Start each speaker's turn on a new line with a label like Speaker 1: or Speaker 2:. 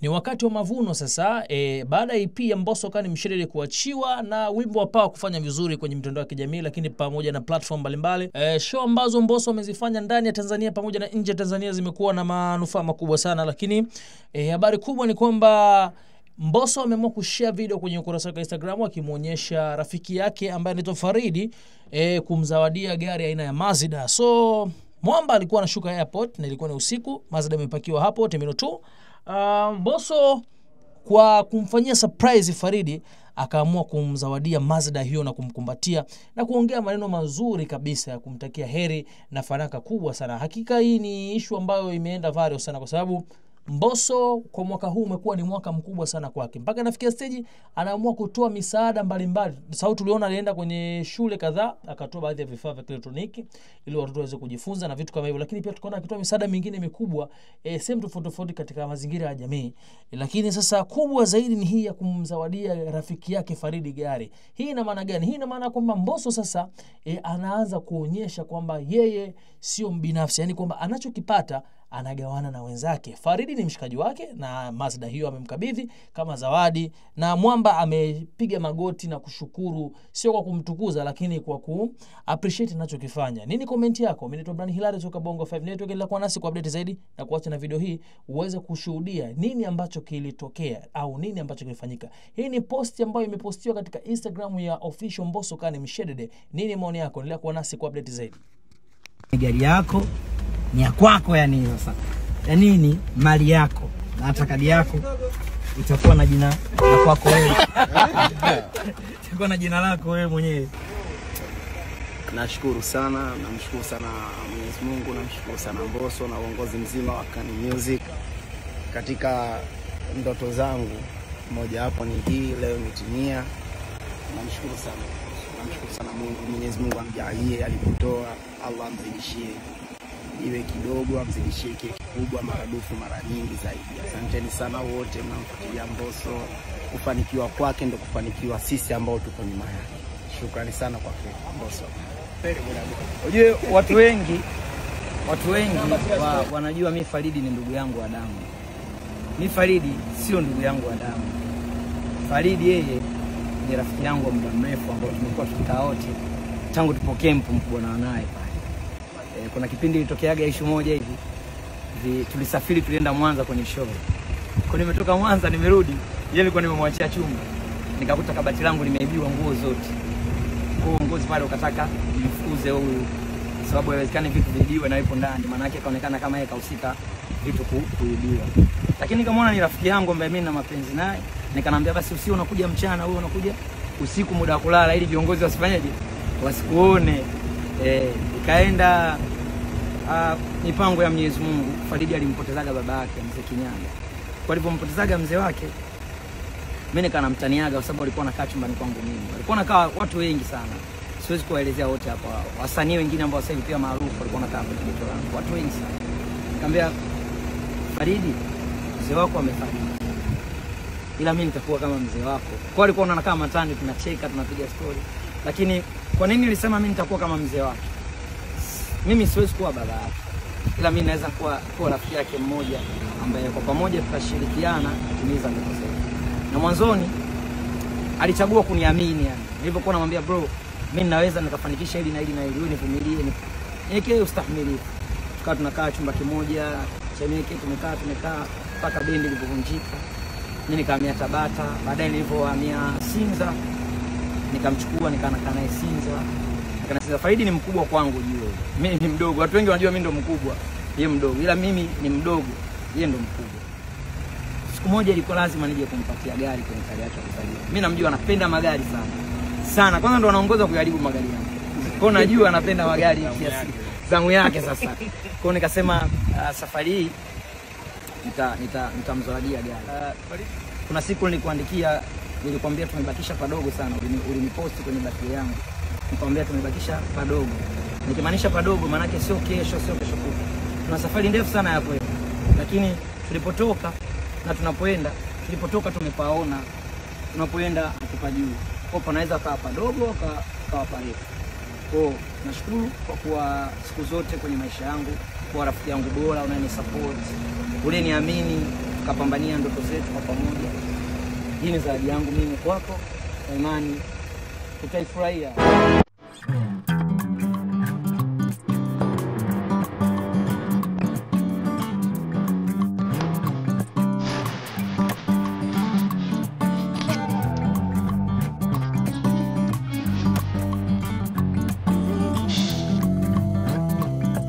Speaker 1: Ni wakati wa mavuno sasa, baada ya EP ya Mbosso Kani Mshedede kuachiwa na wimbo wa Power kufanya vizuri kwenye mitandao ya kijamii, lakini pamoja na platform mbalimbali, show ambazo Mbosso amezifanya ndani ya Tanzania pamoja na nje ya Tanzania zimekuwa na manufaa makubwa sana. Lakini habari kubwa ni kwamba Mbosso ameamua kushare video kwenye ukurasa wake wa Instagram akimuonyesha rafiki yake ambaye anaitwa Faridi kumzawadia gari aina ya Mazda. So Mwamba alikuwa anashuka airport na ilikuwa ni usiku, Mazda imepakiwa hapo Terminal 2. Mbosso kwa kumfanyia surprise Faridi akaamua kumzawadia Mazda hiyo na kumkumbatia na kuongea maneno mazuri kabisa ya kumtakia heri na fanaka kubwa sana. Hakika hii ni issue ambayo imeenda viral sana kwa sababu Mbosso kwa mwaka huu umekuwa ni mwaka mkubwa sana kwake. Mpaka nafikia stage anaamua kutoa misaada mbalimbali. Sasa tuliona alienda kwenye shule kadhaa akatoa baadhi ya vifaa vya elektroniki ili watoto waweze kujifunza na vitu kama hivyo, lakini pia tukaona akitoa misaada mingine mikubwa sehemu tofauti katika mazingira ya jamii. Lakini sasa kubwa zaidi ni hii ya kumzawadia rafiki yake Faridi gari. Hii ina maana gani? Hii ina maana kwamba Mbosso sasa anaanza kuonyesha kwamba yeye sio mbinafsi, yani kwamba anachokipata anagawana na wenzake. Faridi ni mshikaji wake na Mazda hiyo amemkabidhi kama zawadi, na Mwamba amepiga magoti na kushukuru, sio kwa kumtukuza lakini kwa appreciate anachokifanya. Nini comment yako? Mimi naitwa Brand Hilary kutoka Bongo 5 Network. Endelea kuwa nasi kwa update zaidi na kuacha na video hii uweze kushuhudia nini ambacho kilitokea au nini ambacho kilifanyika. Hii ni post ambayo imepostiwa katika Instagram ya official Mbosso Kani Mshedede. Nini maoni yako? Endelea kuwa nasi kwa update zaidi.
Speaker 2: Gari yako ni ya kwako, yani sasa ya nini mali yako, na hata kadi yako itakuwa na jina la kwako wewe. Itakuwa na jina lako wewe mwenyewe.
Speaker 3: Namshukuru sana Mwenyezi Mungu, namshukuru sana Mbosso na uongozi mzima wa Kani Music. Katika ndoto zangu moja hapo ni hii leo imetimia. Namshukuru sana Mungu, Mwenyezi Mungu amjalie alipotoa, Allah amzidishie iwe kidogo, amzidishie kile kikubwa maradufu mara nyingi zaidi. Asanteni sana wote mnamfuatilia Mbosso. Kufanikiwa kwake ndio kufanikiwa sisi ambao tuko nyuma yake. Shukrani sana kwa Mbosso.
Speaker 2: Unajua watu wengi wanajua mimi Faridi ni ndugu yangu wa damu. Mimi Faridi sio ndugu yangu wa damu. Faridi yeye ni rafiki yangu wa muda mrefu ambao tumekuwa tukikaa wote tangu tupo camp mkubwa na naye pale. Kuna kipindi ilitokeaga issue moja hivi tulisafiri tulienda Mwanza kwenye show. Kwa nimetoka Mwanza nimerudi, yeye alikuwa nimemwachia chumba. Nikakuta kabati langu limeibiwa nguo zote. Kwa ngozi pale ukataka nifukuze huyu sababu haiwezekani vitu viibiwe na yupo ndani, maana yake kaonekana kama yeye kahusika vitu kuibiwa. Lakini nikamwona ni rafiki yangu ambaye mimi na mapenzi naye, nikanambia basi usio unakuja mchana, wewe unakuja usiku muda wa kulala ili viongozi wasifanyaje, wasikuone. Ikaenda mipango ya Mwenyezi Mungu. Faridi alimpotezaga baba yake mzee Kinyaga. Kwa alipompotezaga mzee wake, mimi nikanamtaniaga kwa sababu alikuwa anakaa chumbani kwangu mimi. Alikuwa anakaa watu wengi sana. Siwezi kuwaelezea wote hapa. Wasanii wengine ambao sasa hivi pia maarufu walikuwa wanakaa kwenye geto langu. Watu wengi sana. Nikamwambia Faridi, mzee wako amefariki, ila mimi nitakuwa kama mzee wako. Kwa alikuwa anakaa matani, tunacheka, tunapiga story. Lakini kwa nini nilisema mimi nitakuwa kama mzee wake? Mimi siwezi kuwa baba yake, ila mimi naweza kuwa rafiki yake mmoja ambaye kwa pamoja tutashirikiana kutimiza ndoto zetu. Na mwanzoni alichagua kuniamini, yani nilipokuwa namwambia bro, mimi naweza nikafanikisha hili na hili na hili, wewe nivumilie, niwekee ustahimilivu. Tukawa tunakaa chumba kimoja, Chemeke tumekaa mpaka bendi ilivunjika. Mimi nikahamia Tabata, baadaye nilipohamia Sinza nikamchukua nikakaa naye Sinza. Kanasiza Faridi ni mkubwa kwangu juu. Mimi ni mdogo. Watu wengi wanajua mimi ndo mkubwa, yeye mdogo. Ila mimi ni mdogo, yeye ndo mkubwa. Siku moja ilikuwa lazima nije kumpatia gari kwenye kari yake kuzaliwa. Mimi namjua anapenda magari sana. Kwanza ndo anaongoza kujaribu magari yangu. Kwa najua anapenda magari kiasi zangu yake sasa. Kwa nikasema safari hii nitamzawadia gari. Kuna siku nilikuandikia, nilikwambia tumebakisha padogo sana. Uliniposti kwenye birthday yangu. Nikamwambia tumebakisha padogo. Nikimaanisha padogo maana yake sio kesho kutwa. Tuna safari ndefu sana ya kwenda. Lakini tulipotoka na tunapoenda, tulipotoka tumepaona, tunapoenda tupa juu. Kwa panaweza kaa padogo kaa parefu. Kwa nashukuru kwa kuwa siku zote kwenye maisha yangu kwa rafiki yangu bora, unanisupport, unaniamini tukapambania ndoto zetu kwa pamoja. Hii ni zawadi yangu mimi kwako, kwa imani tutaifurahia.